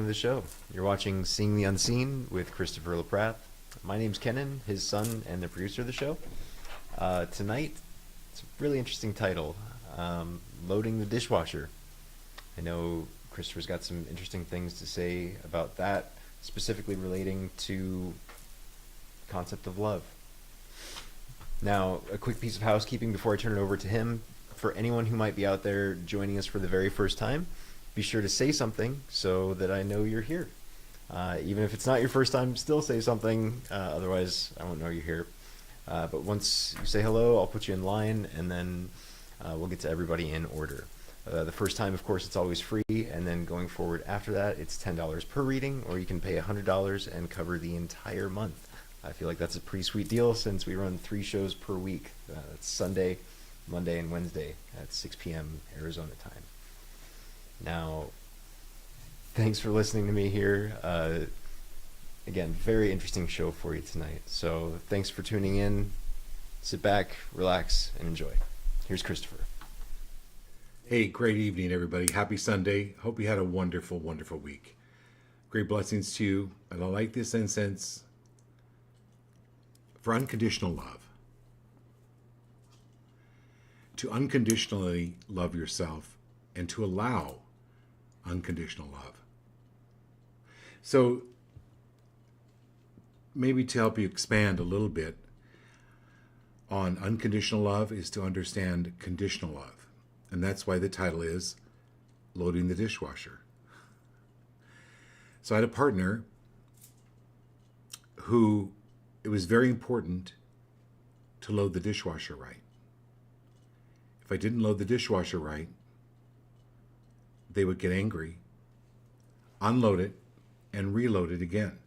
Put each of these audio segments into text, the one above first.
the show. You're watching Seeing the Unseen with Christopher LaPrath. My name's Kenan, his son and the producer of the show. Tonight, it's a really interesting title, Loading the Dishwasher. I know Christopher's got some interesting things to say about that, specifically relating to the concept of love. Now, a quick piece of housekeeping before I turn it over to him. For anyone who might be out there joining us for the very first time, be sure to say something so that I know you're here. Even if it's not your first time, still say something. Otherwise, I won't know you're here. But once you say hello, I'll put you in line, and then we'll get to everybody in order. The first time, of course, it's always free, and then going forward after that, it's $10 per reading, or you can pay $100 and cover the entire month. I feel like that's a pretty sweet deal since we run 3 shows per week. It's Sunday, Monday, and Wednesday at 6 p.m. Arizona time. Now, thanks for listening to me here. Again, very interesting show for you tonight. So thanks for tuning in. Sit back, relax, and enjoy. Here's Christopher. Hey, great evening, everybody. Happy Sunday. Hope you had a wonderful, wonderful week. Great blessings to you. And I like this incense for unconditional love. To unconditionally love yourself and to allow unconditional love. So maybe to help you expand a little bit on unconditional love is to understand conditional love. And that's why the title is Loading the Dishwasher. So I had a partner who it was very important to load the dishwasher right. If I didn't load the dishwasher right, they would get angry, unload it, and reload it again.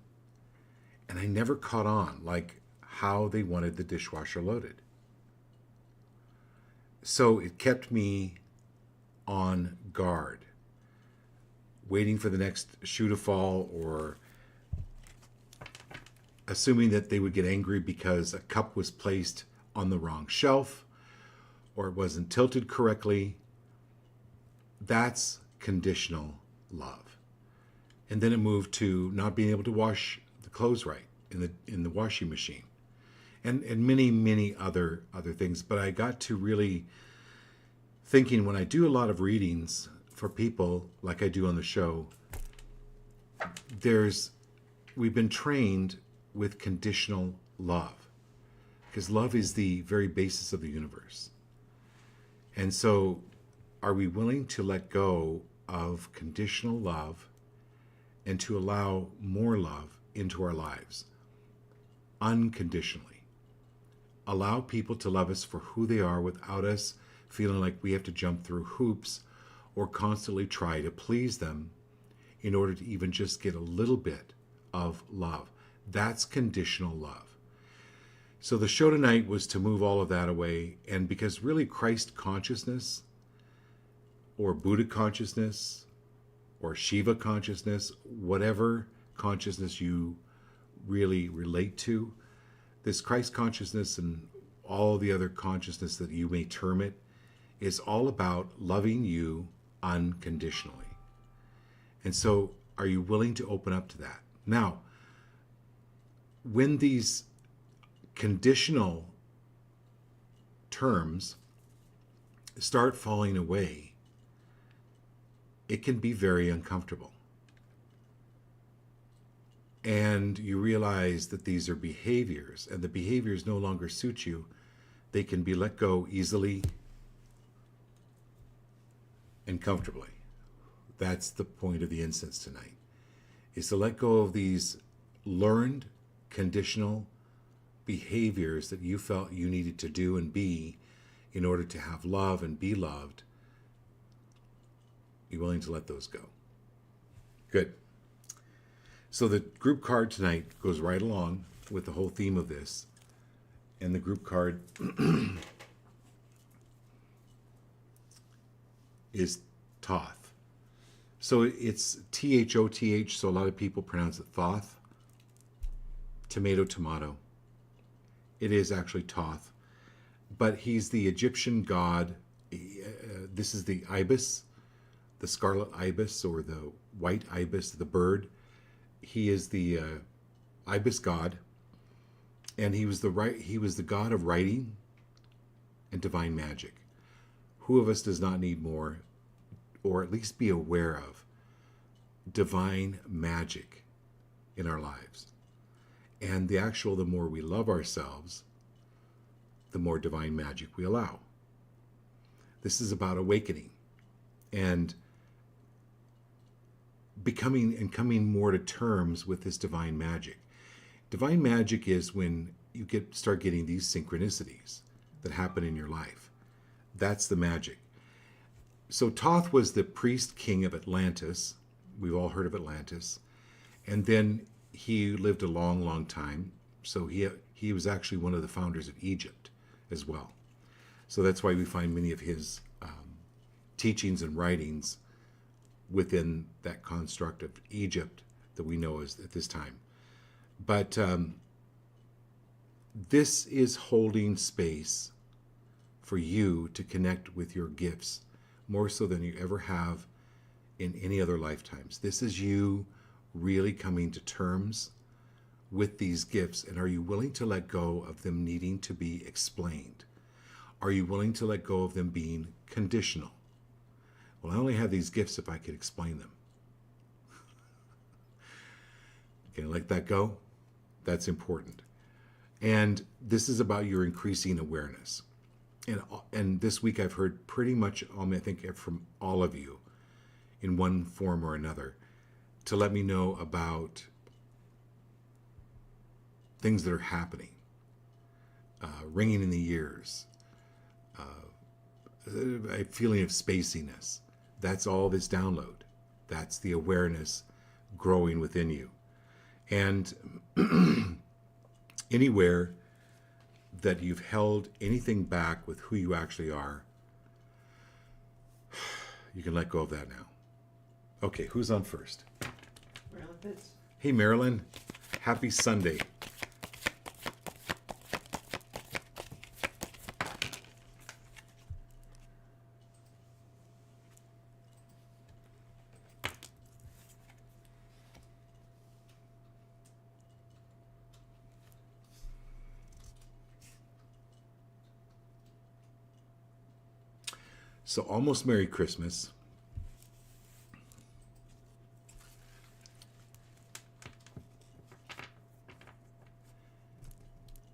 And I never caught on, like how they wanted the dishwasher loaded. So it kept me on guard, waiting for the next shoe to fall, or assuming that they would get angry because a cup was placed on the wrong shelf, or it wasn't tilted correctly. That's conditional love. And then it moved to not being able to wash the clothes right in the washing machine, and many other things. But I got to really thinking, when I do a lot of readings for people like I do on the show, we've been trained with conditional love, because love is the very basis of the universe. And so, are we willing to let go of conditional love and to allow more love into our lives unconditionally? Allow people to love us for who they are without us feeling like we have to jump through hoops or constantly try to please them in order to even just get a little bit of love. That's conditional love. So the show tonight was to move all of that away, and because really Christ consciousness or Buddha consciousness or Shiva consciousness, whatever consciousness you really relate to, this Christ consciousness and all the other consciousness that you may term it is all about loving you unconditionally. And so are you willing to open up to that? Now, when these conditional terms start falling away, it can be very uncomfortable. And you realize that these are behaviors, and the behaviors no longer suit you. They can be let go easily and comfortably. That's the point of the incense tonight, is to let go of these learned conditional behaviors that you felt you needed to do and be in order to have love and be loved. Be willing to let those go. Good. So the group card tonight goes right along with the whole theme of this. And the group card is Thoth. So it's Thoth, so a lot of people pronounce it Thoth. Tomato, tomato. It is actually Thoth. But he's the Egyptian god. This is the ibis, the scarlet ibis or the white ibis, the bird. He is the ibis god, and he was the god of writing and divine magic. Who of us does not need more, or at least be aware of, divine magic in our lives? And the more we love ourselves, the more divine magic we allow. This is about awakening and coming more to terms with this divine magic. Divine magic is when you start getting these synchronicities that happen in your life. That's the magic. So Thoth was the priest king of Atlantis. We've all heard of Atlantis. And then he lived a long, long time. So he was actually one of the founders of Egypt as well. So that's why we find many of his teachings and writings within that construct of Egypt that we know as at this time. But this is holding space for you to connect with your gifts more so than you ever have in any other lifetimes. This is you really coming to terms with these gifts. And are you willing to let go of them needing to be explained? Are you willing to let go of them being conditional? Well, I only have these gifts if I could explain them. Can I let that go? That's important. And this is about your increasing awareness. And this week I've heard pretty much, I think, from all of you in one form or another to let me know about things that are happening, ringing in the ears, a feeling of spaciness. That's all this download. That's the awareness growing within you. And anywhere that you've held anything back with who you actually are, you can let go of that now. Okay, who's on first? Marilyn Pitts. Hey, Marilyn. Happy Sunday. So almost Merry Christmas.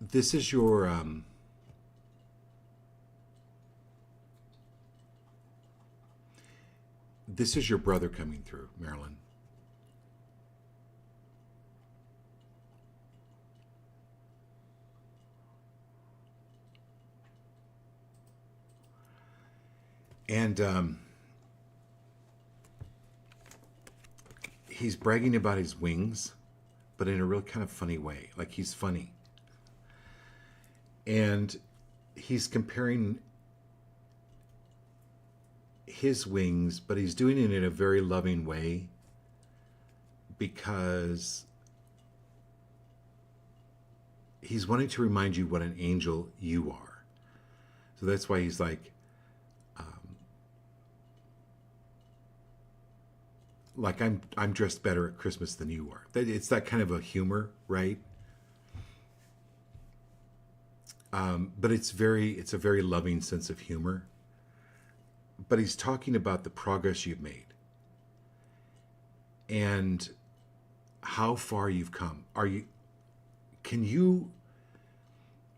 This is your brother coming through, Marilyn. And he's bragging about his wings, but in a real kind of funny way. Like he's funny. And he's comparing his wings, but he's doing it in a very loving way because he's wanting to remind you what an angel you are. So that's why he's like I'm dressed better at Christmas than you are. It's that kind of a humor, right? But it's a very loving sense of humor. But he's talking about the progress you've made and how far you've come. Can you,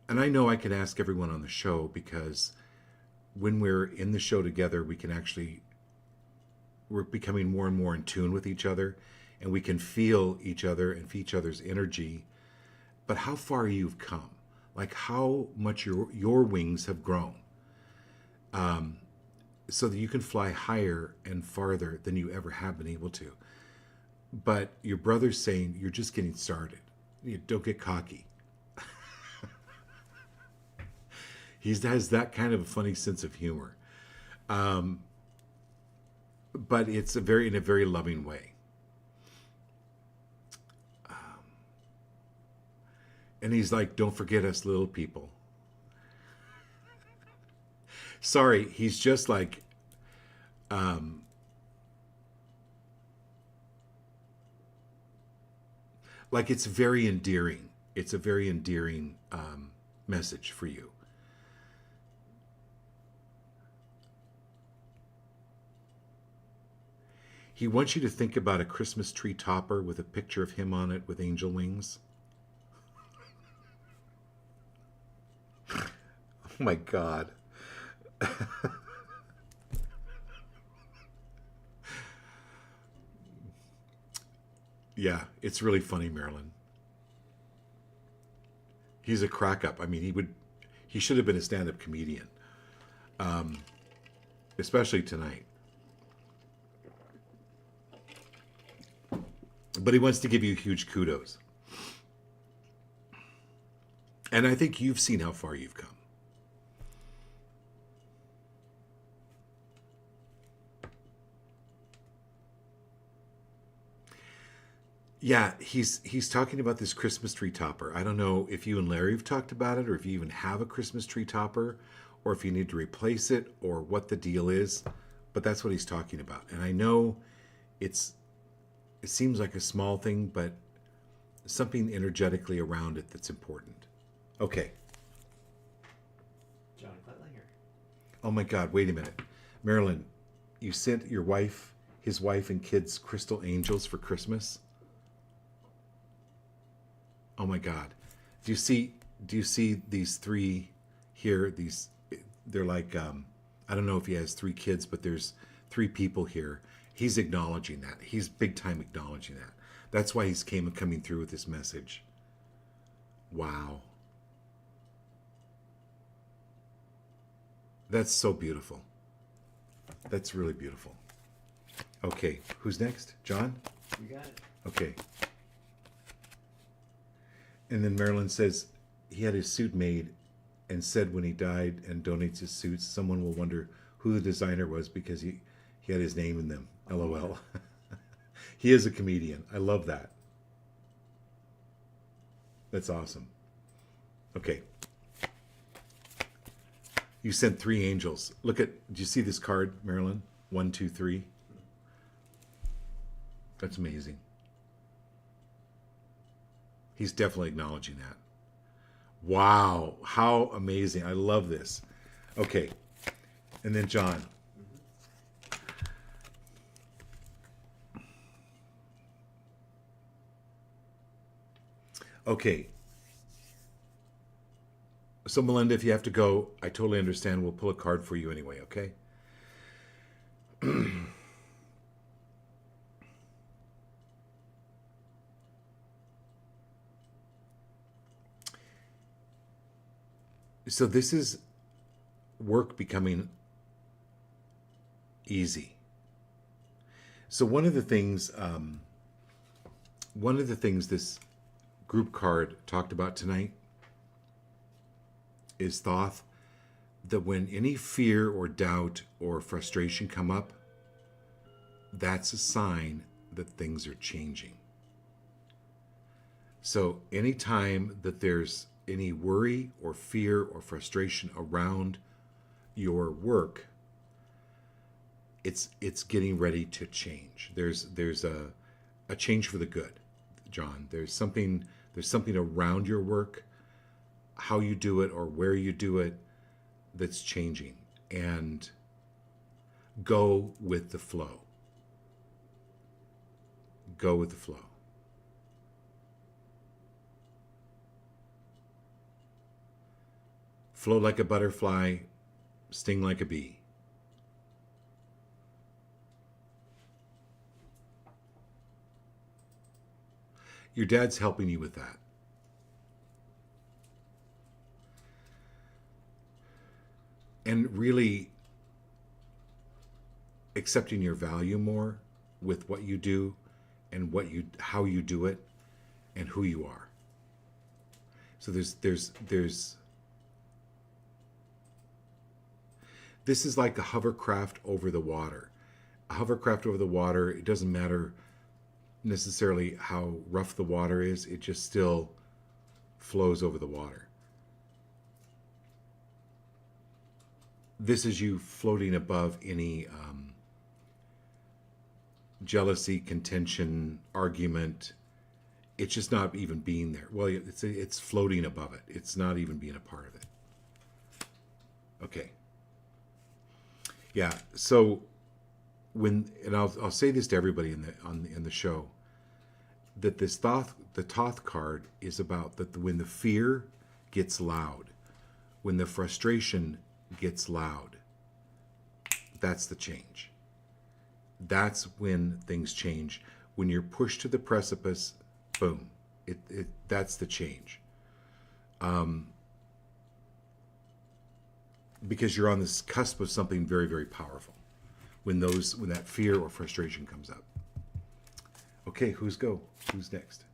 and I know I can ask everyone on the show because when we're in the show together, we're becoming more and more in tune with each other and we can feel each other and feel each other's energy. But how far you've come, like how much your wings have grown, so that you can fly higher and farther than you ever have been able to. But your brother's saying you're just getting started. You don't get cocky. He has that kind of a funny sense of humor. But it's in a very loving way. And he's like, don't forget us little people. Sorry, he's just like, Like, it's very endearing. It's a very endearing message for you. He wants you to think about a Christmas tree topper with a picture of him on it with angel wings. Oh my God. Yeah, it's really funny, Marilyn. He's a crack up. I mean, he should have been a stand up comedian, especially tonight. But he wants to give you huge kudos. And I think you've seen how far you've come. Yeah, he's talking about this Christmas tree topper. I don't know if you and Larry have talked about it, or if you even have a Christmas tree topper, or if you need to replace it, or what the deal is. But that's what he's talking about. And I know it seems like a small thing, but something energetically around it that's important. Okay. John Klettlinger. Oh my God, wait a minute. Marilyn, you sent his wife and kids crystal angels for Christmas? Oh my God. Do you see these three here? They're like, I don't know if he has three kids, but there's three people here. He's acknowledging that. He's big time acknowledging that. That's why he's coming through with this message. Wow. That's so beautiful. That's really beautiful. Okay, who's next? John? You got it. Okay. And then Marilyn says he had his suit made and said when he died and donates his suits, someone will wonder who the designer was because he had his name in them. LOL. He is a comedian. I love that. That's awesome. Okay. You sent three angels. Do you see this card, Marilyn? 1, 2, 3. That's amazing. He's definitely acknowledging that. Wow, how amazing. I love this. Okay. And then John. Okay. So Melinda, if you have to go, I totally understand. We'll pull a card for you anyway, okay? So this is work becoming easy. So one of the things this group card talked about tonight is Thoth, that when any fear or doubt or frustration come up, that's a sign that things are changing. So anytime that there's any worry or fear or frustration around your work, it's getting ready to change. There's a change for the good, John. There's something around your work, how you do it or where you do it, that's changing. And go with the flow. Go with the flow. Flow like a butterfly, sting like a bee. Your dad's helping you with that. And really accepting your value more with what you do and how you do it and who you are. So there's this is like a hovercraft over the water. A hovercraft over the water, it doesn't matter necessarily how rough the water is, it just still flows over the water. This is you floating above any jealousy, contention, argument, It's just not even being there. Well, it's floating above it. It's not even being a part of it. Okay. Yeah. So and I'll say this to everybody in the show, that the Thoth card is about that when the fear gets loud, when the frustration gets loud, that's the change. That's when things change. When you're pushed to the precipice, boom, that's the change. Because you're on this cusp of something very, very powerful when that fear or frustration comes up. Okay, who's next?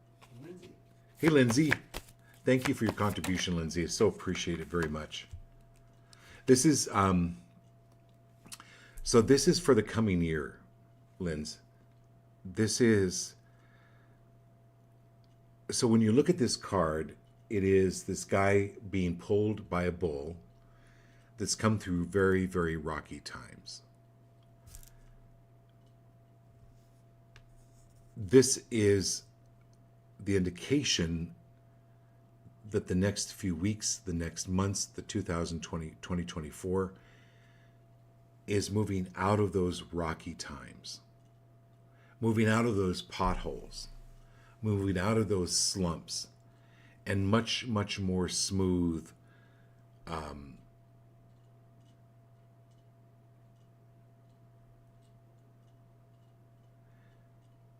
Lindsay. Hey, Lindsay. Thank you for your contribution, Lindsay. I so appreciate it very much. This is so this is for the coming year, Linz. This is so when you look at this card, it is this guy being pulled by a bull that's come through very, very rocky times. This is the indication that the next few weeks, the next months, the 2024 is moving out of those rocky times, moving out of those potholes, moving out of those slumps, and much, much more smooth,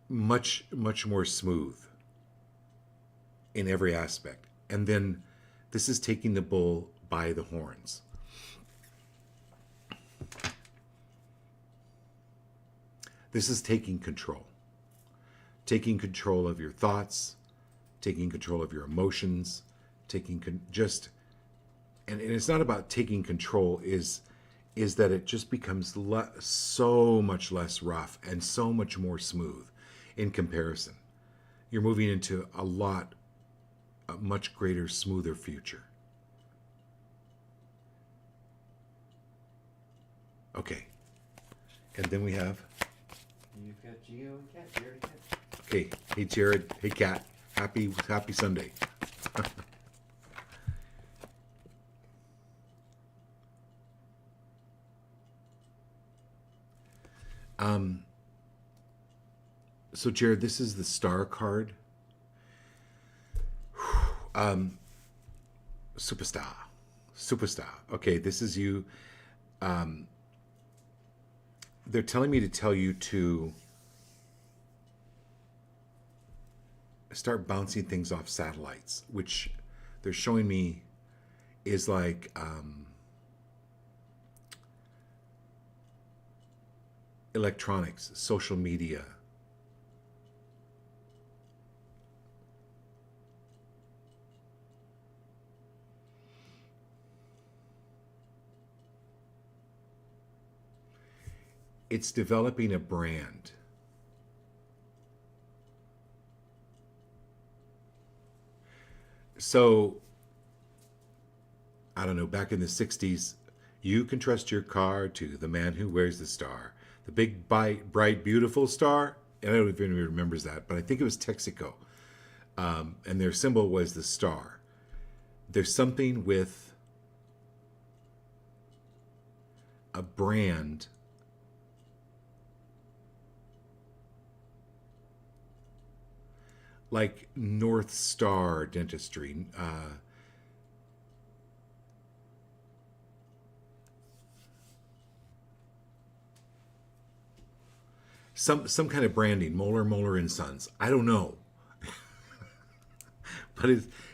much, much more smooth in every aspect. And then this is taking the bull by the horns. This is taking control of your thoughts, taking control of your emotions, and it's not about taking control, is that it just becomes so much less rough and so much more smooth in comparison. You're moving into a much greater, smoother future. Okay. And then we have... You've got Gio and Kat. Jared and Kat. Okay. Hey, Jared. Hey, Kat. Happy Sunday. So, Jared, this is the star card. Superstar. Okay, this is you. They're telling me to tell you to start bouncing things off satellites, which they're showing me is like electronics, social media. It's developing a brand. So, I don't know, back in the 60s, you can trust your car to the man who wears the star. The big, bright, beautiful star. And I don't know if anybody remembers that, but I think it was Texaco. And their symbol was the star. There's something with a brand like North Star Dentistry, some kind of branding, Moeller and Sons. I don't know, but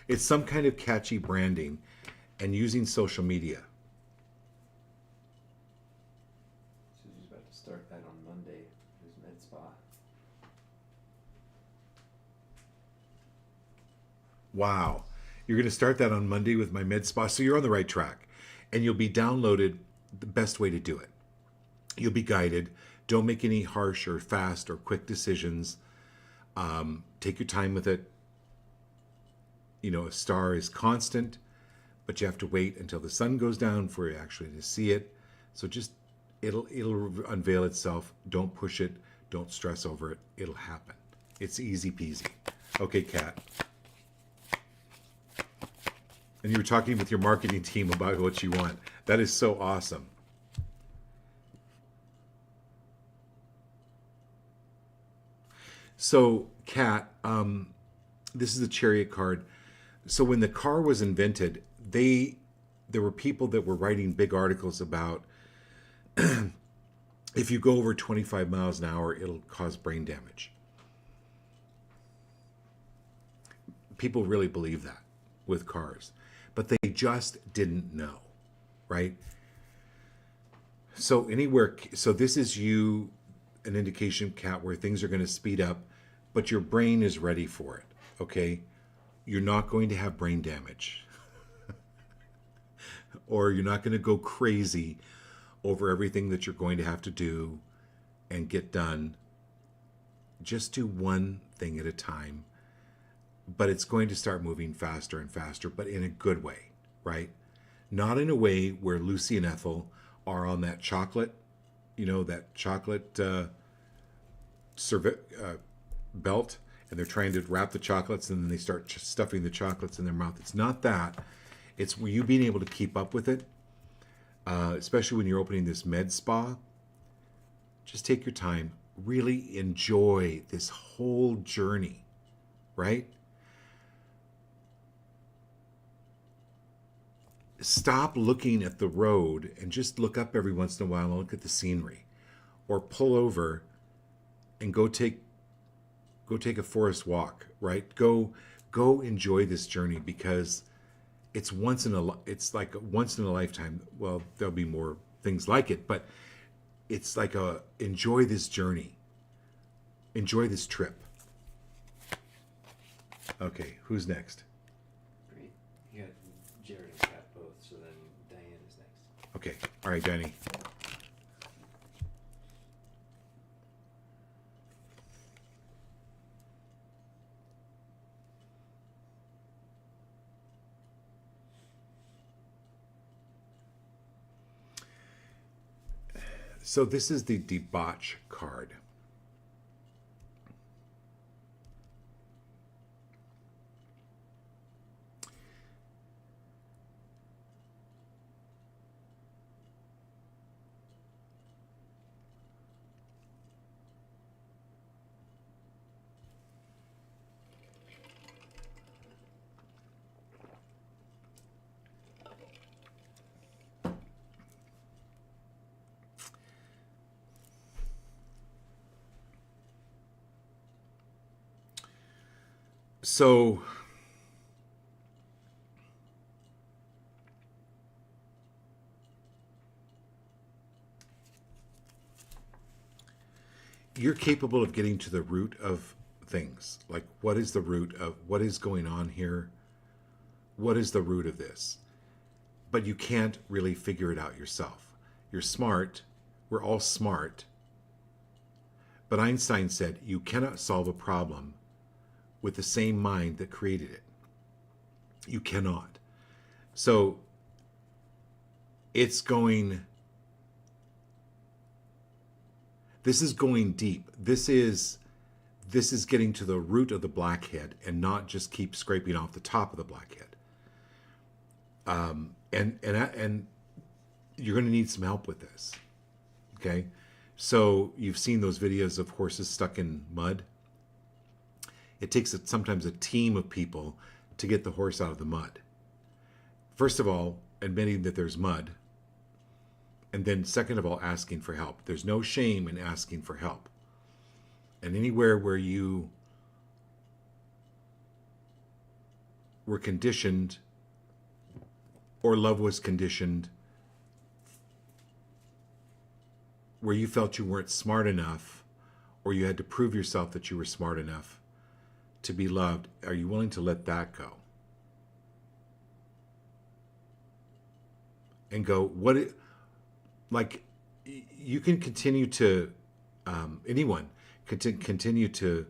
it's some kind of catchy branding, and using social media. So she's about to start that on Monday. There's Med Spa. Wow. You're going to start that on Monday with my med spa. So you're on the right track. And you'll be downloaded the best way to do it. You'll be guided. Don't make any harsh or fast or quick decisions. Take your time with it. You know, a star is constant, but you have to wait until the sun goes down for you actually to see it. So just, it'll unveil itself. Don't push it. Don't stress over it. It'll happen. It's easy peasy. Okay, Kat. And you were talking with your marketing team about what you want. That is so awesome. So, Kat, this is the Chariot card. So when the car was invented, there were people that were writing big articles about if you go over 25 miles an hour, it'll cause brain damage. People really believe that with cars, but they just didn't know, right? So this is you, an indication, Kat, where things are going to speed up, but your brain is ready for it, okay? You're not going to have brain damage, or you're not going to go crazy over everything that you're going to have to do and get done. Just do one thing at a time, but it's going to start moving faster and faster, but in a good way, right? Not in a way where Lucy and Ethel are on that chocolate, that chocolate belt, and they're trying to wrap the chocolates, and then they start stuffing the chocolates in their mouth. It's not that. It's you being able to keep up with it, especially when you're opening this med spa. Just take your time. Really enjoy this whole journey, right? Stop looking at the road and just look up every once in a while and look at the scenery, or pull over and go take a forest walk, right? Go enjoy this journey, because it's like a once in a lifetime. Well, there'll be more things like it, but it's like enjoy this journey. Enjoy this trip. Okay, who's next? Great. You got Jared and Kat both, so then Diane is next. Okay, all right, Danny. So this is the debauch card. So you're capable of getting to the root of things. Like, what is the root of what is going on here? What is the root of this? But you can't really figure it out yourself. You're smart. We're all smart. But Einstein said you cannot solve a problem with the same mind that created it. You cannot. So this is going deep. This is getting to the root of the blackhead, and not just keep scraping off the top of the blackhead. And you're going to need some help with this. Okay? So you've seen those videos of horses stuck in mud. It takes sometimes a team of people to get the horse out of the mud. First of all, admitting that there's mud. And then second of all, asking for help. There's no shame in asking for help. And anywhere where you were conditioned, or love was conditioned, where you felt you weren't smart enough, or you had to prove yourself that you were smart enough to be loved, are you willing to let that go? And go, you can continue to, anyone can continue to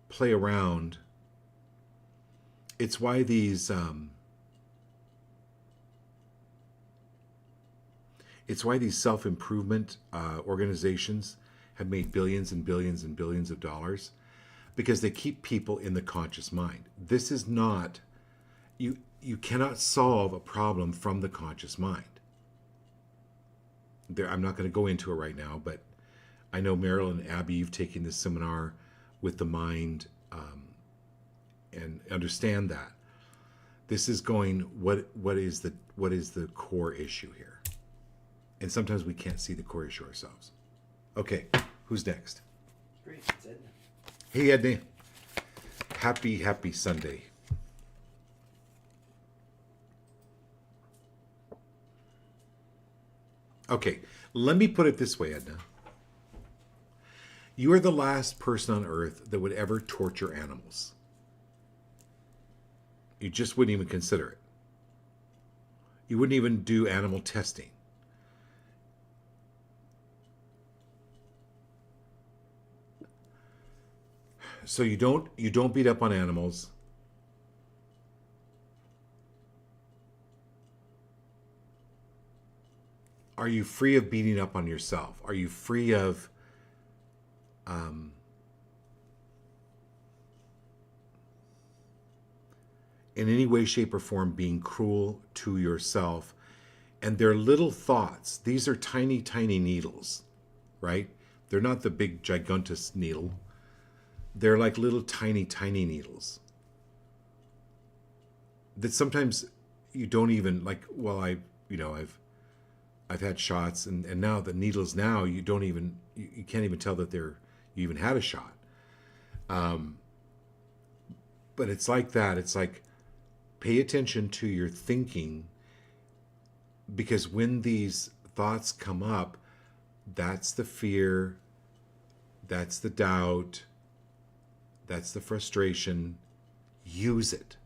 play around. It's why these, self-improvement organizations have made billions and billions and billions of dollars. because they keep people in the conscious mind. This is not, you cannot solve a problem from the conscious mind. I'm not going to go into it right now, but I know Meryl and Abby, you've taken this seminar with the mind, and understand that this is going, what is the core issue here? And sometimes we can't see the core issue ourselves. Okay, who's next? Great, it's Edna. Hey, Edna. Happy Sunday. Okay, let me put it this way, Edna. You are the last person on earth that would ever torture animals. You just wouldn't even consider it. You wouldn't even do animal testing. So you don't beat up on animals. Are you free of beating up on yourself? Are you free of in any way, shape, or form being cruel to yourself? And they're little thoughts. These are tiny, tiny needles, right? They're not the big gigantus needle. They're like little tiny, tiny needles that sometimes you don't even like. Well, I've had shots, and now the needles now you can't even tell that you even had a shot. But it's like that. It's like, pay attention to your thinking, because when these thoughts come up, that's the fear, that's the doubt, that's the frustration. Use it.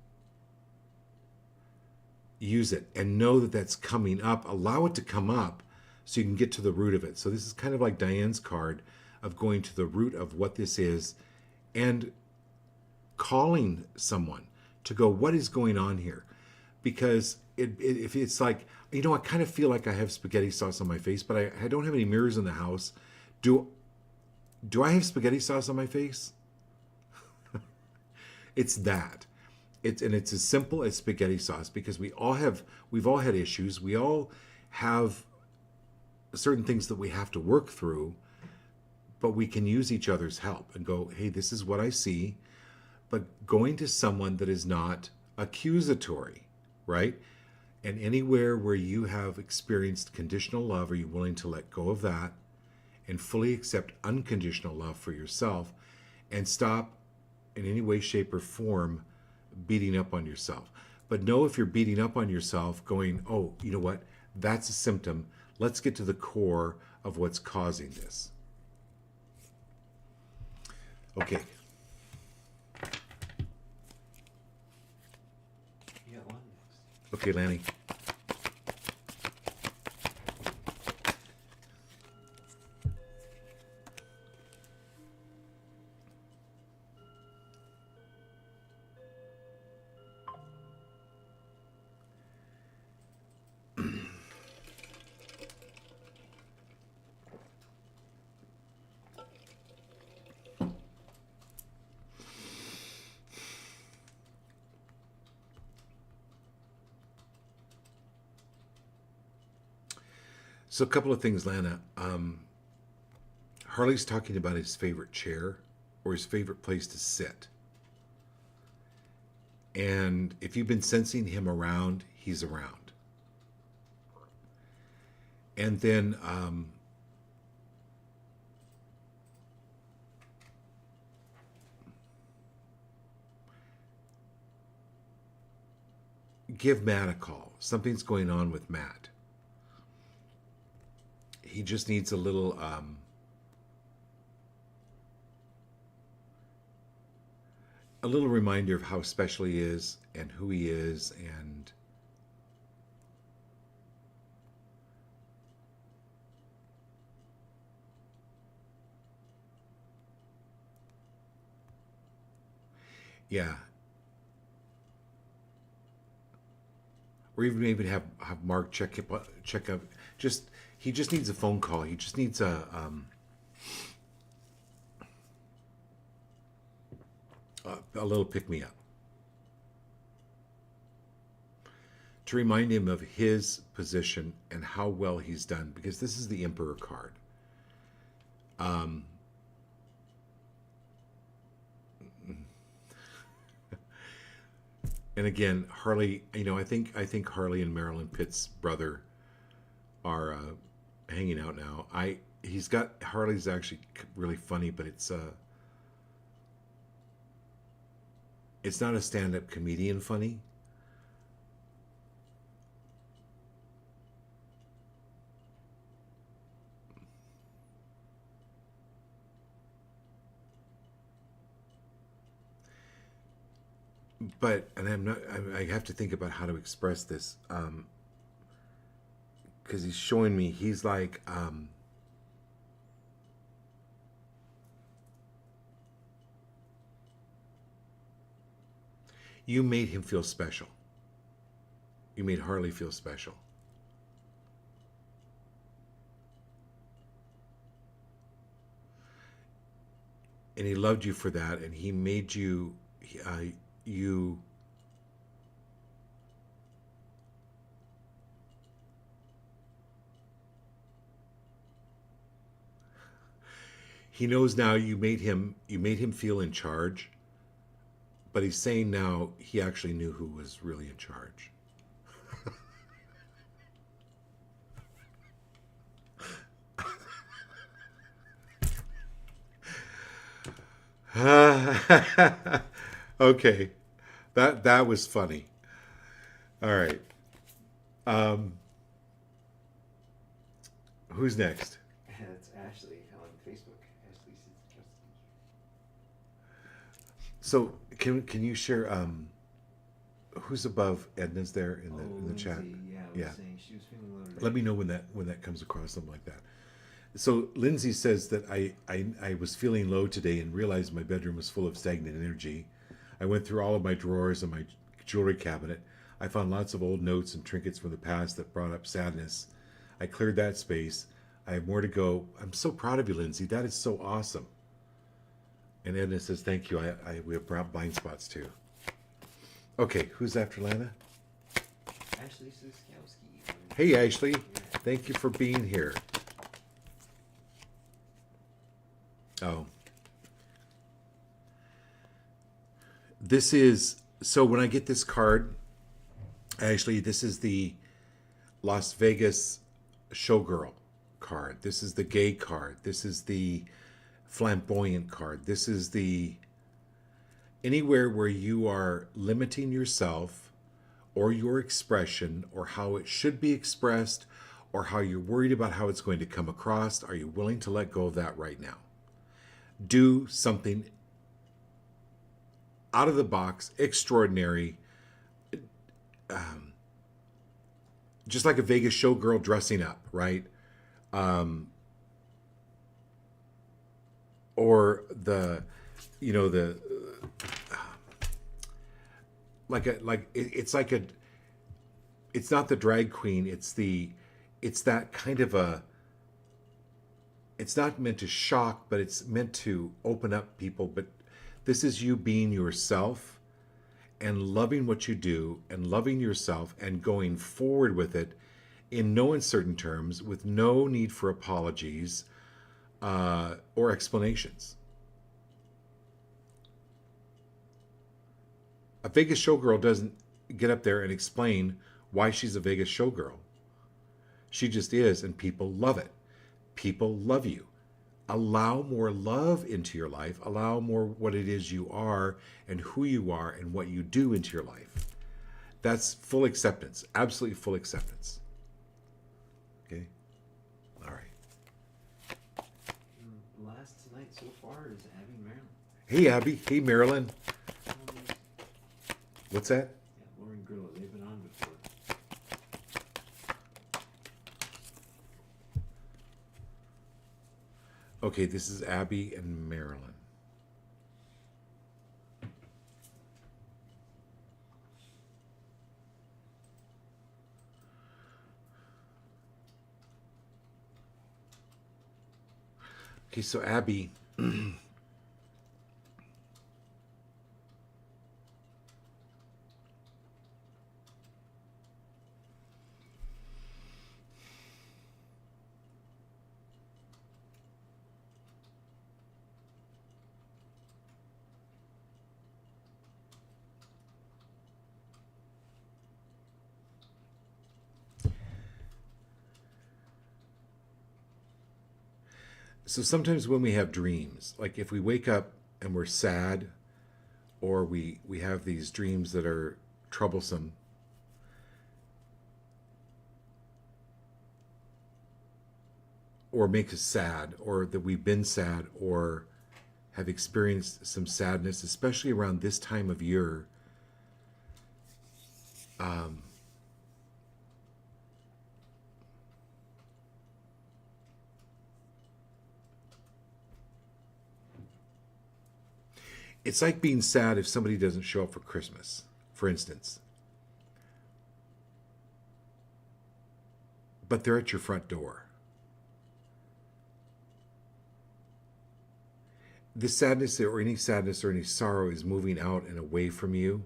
Use it and know that that's coming up. Allow it to come up so you can get to the root of it. So this is kind of like Diane's card of going to the root of what this is and calling someone to go, what is going on here? Because if it's like, I kind of feel like I have spaghetti sauce on my face, but I don't have any mirrors in the house. Do I have spaghetti sauce on my face? It's that. It's as simple as spaghetti sauce, because we've all had issues. We all have certain things that we have to work through, but we can use each other's help and go, hey, this is what I see. But going to someone that is not accusatory, right? And anywhere where you have experienced conditional love, are you willing to let go of that and fully accept unconditional love for yourself, and stop in any way, shape, or form beating up on yourself? But know, if you're beating up on yourself, going, oh, you know what? That's a symptom. Let's get to the core of what's causing this. Okay. You got one next. Okay, Lanny. So a couple of things, Lana. Harley's talking about his favorite chair or his favorite place to sit. And if you've been sensing him around, he's around. And then give Matt a call. Something's going on with Matt. He just needs a little reminder of how special he is and who he is, and yeah. Or even maybe have Mark check up. He just needs a phone call. He just needs a a little pick me up. To remind him of his position and how well he's done, because this is the Emperor card. And again, Harley, I think Harley and Marilyn Pitt's brother are hanging out now. He's got Harley's actually really funny, but it's not a stand-up comedian funny. But, and I have to think about how to express this, because he's showing me, he's like, you made him feel special. You made Harley feel special. And he loved you for that, and he made you, you he knows now you made him feel in charge, but he's saying now he actually knew who was really in charge. Okay, that was funny. All right. Who's next? It's Ashley on Facebook. Ashley says So can you share who's above Edna's there in the chat? Yeah, saying she was feeling low today. Let me know when that comes across, something like that. So Lindsay says that I was feeling low today and realized my bedroom was full of stagnant energy. I went through all of my drawers and my jewelry cabinet. I found lots of old notes and trinkets from the past that brought up sadness. I cleared that space. I have more to go. I'm so proud of you, Lindsay. That is so awesome. And Edna says, thank you. We have blind spots too. Okay, who's after Lana? Ashley Siskowski. Hey, Ashley. Thank you for being here. Oh. This is, so when I get this card, Ashley, this is the Las Vegas showgirl card. This is the gay card. This is the flamboyant card. This is the anywhere where you are limiting yourself or your expression or how it should be expressed or how you're worried about how it's going to come across. Are you willing to let go of that right now? Do something out of the box, extraordinary, just like a Vegas showgirl dressing up, right? Or it's not the drag queen, it's that kind of a, it's not meant to shock, but it's meant to open up people. But this is you being yourself and loving what you do and loving yourself and going forward with it in no uncertain terms, with no need for apologies or explanations. A Vegas showgirl doesn't get up there and explain why she's a Vegas showgirl. She just is, and people love it. People love you. Allow more love into your life. Allow more what it is you are and who you are and what you do into your life. That's full acceptance. Absolutely full acceptance. Okay? All right. Last tonight so far is Abby and Marilyn. Hey, Abby. Hey, Marilyn. What's that? Yeah, Lauren Grillo. They've been on before. Okay, this is Abby and Marilyn. Okay, so Abby, So sometimes when we have dreams, like if we wake up and we're sad, or we have these dreams that are troublesome, or make us sad, or that we've been sad, or have experienced some sadness, especially around this time of year, it's like being sad if somebody doesn't show up for Christmas, for instance, but they're at your front door. This sadness or any sorrow is moving out and away from you.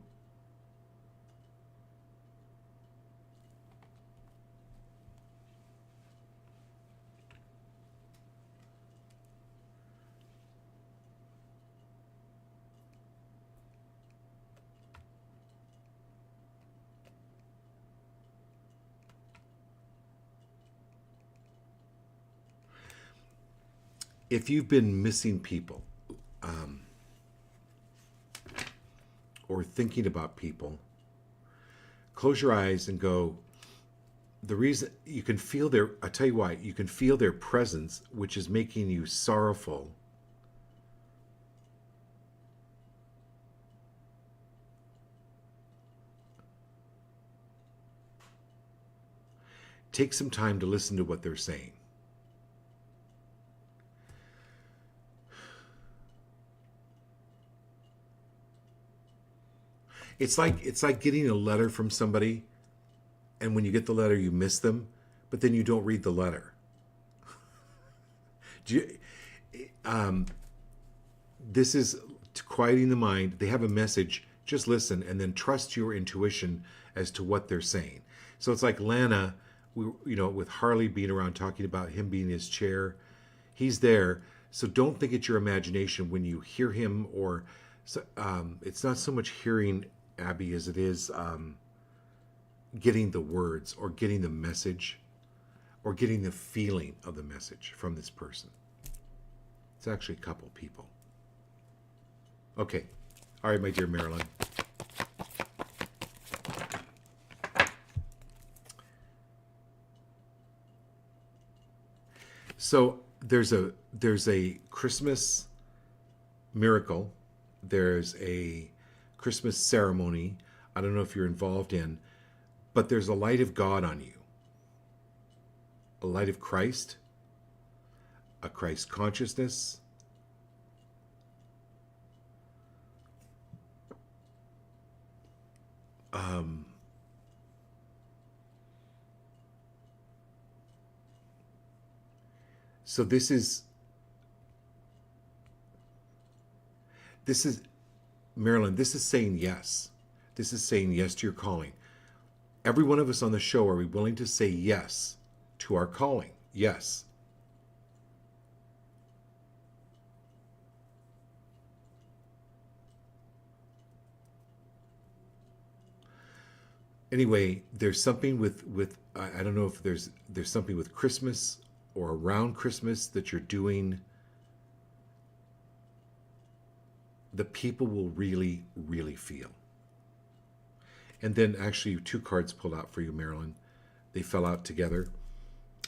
If you've been missing people, or thinking about people, close your eyes and go, the reason you can feel their, I tell you why, you can feel their presence, which is making you sorrowful. Take some time to listen to what they're saying. It's like getting a letter from somebody, and when you get the letter, you miss them, but then you don't read the letter. Do you, this is quieting the mind. They have a message. Just listen, and then trust your intuition as to what they're saying. So it's like Lana, with Harley being around talking about him being in his chair. He's there. So don't think it's your imagination when you hear him, or it's not so much hearing Abby as it is getting the words, or getting the message, or getting the feeling of the message from this person. It's actually a couple people. Okay. All right, my dear Marilyn. So there's a Christmas miracle. There's a Christmas ceremony. I don't know if you're involved in, but there's a light of God on you. A light of Christ, a Christ consciousness. So this is Marilyn, this is saying yes. This is saying yes to your calling. Every one of us on the show, are we willing to say yes to our calling? Yes. Anyway, there's something with I don't know if there's something with Christmas or around Christmas that you're doing that people will really, really feel. And then actually 2 cards pulled out for you, Marilyn. They fell out together.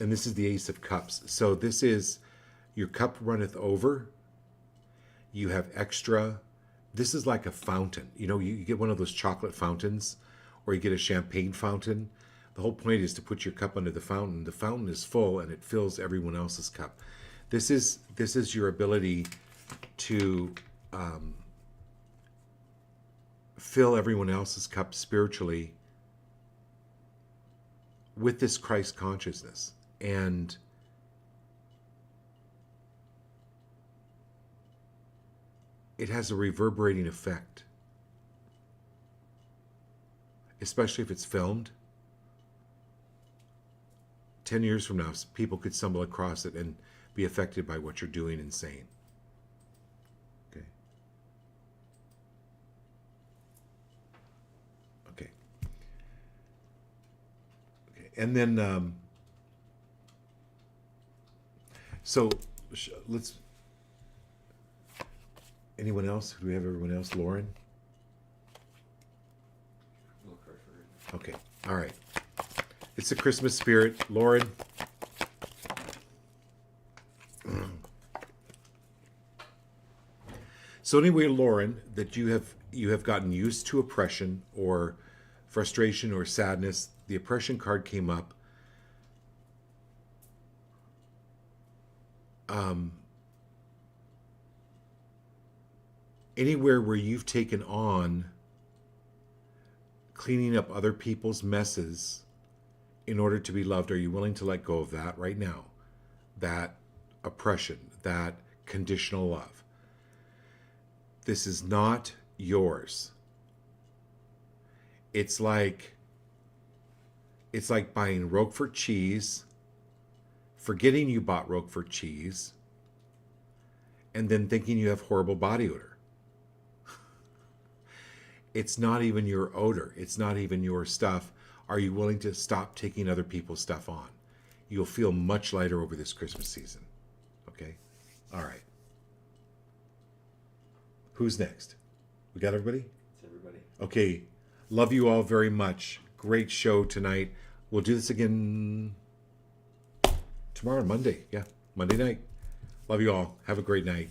And this is the Ace of Cups. So this is your cup runneth over. You have extra. This is like a fountain. You get one of those chocolate fountains, or you get a champagne fountain. The whole point is to put your cup under the fountain. The fountain is full and it fills everyone else's cup. This is your ability to fill everyone else's cup spiritually with this Christ consciousness. And it has a reverberating effect, especially if it's filmed. 10 years from now, people could stumble across it and be affected by what you're doing and saying. Okay. Okay. Okay. And then, so let's. Anyone else? Do we have everyone else? Lauren? Okay. All right. It's the Christmas spirit. Lauren? So anyway, Lauren, that you have gotten used to oppression or frustration or sadness. The oppression card came up. Anywhere where you've taken on cleaning up other people's messes in order to be loved, are you willing to let go of that right now? That oppression, that conditional love. This is not yours. It's like buying Roquefort cheese, forgetting you bought Roquefort cheese, and then thinking you have horrible body odor. It's not even your odor. It's not even your stuff. Are you willing to stop taking other people's stuff on? You'll feel much lighter over this Christmas season. Okay? All right. Who's next? We got everybody? It's everybody. Okay. Love you all very much. Great show tonight. We'll do this again tomorrow, Monday. Yeah, Monday night. Love you all. Have a great night.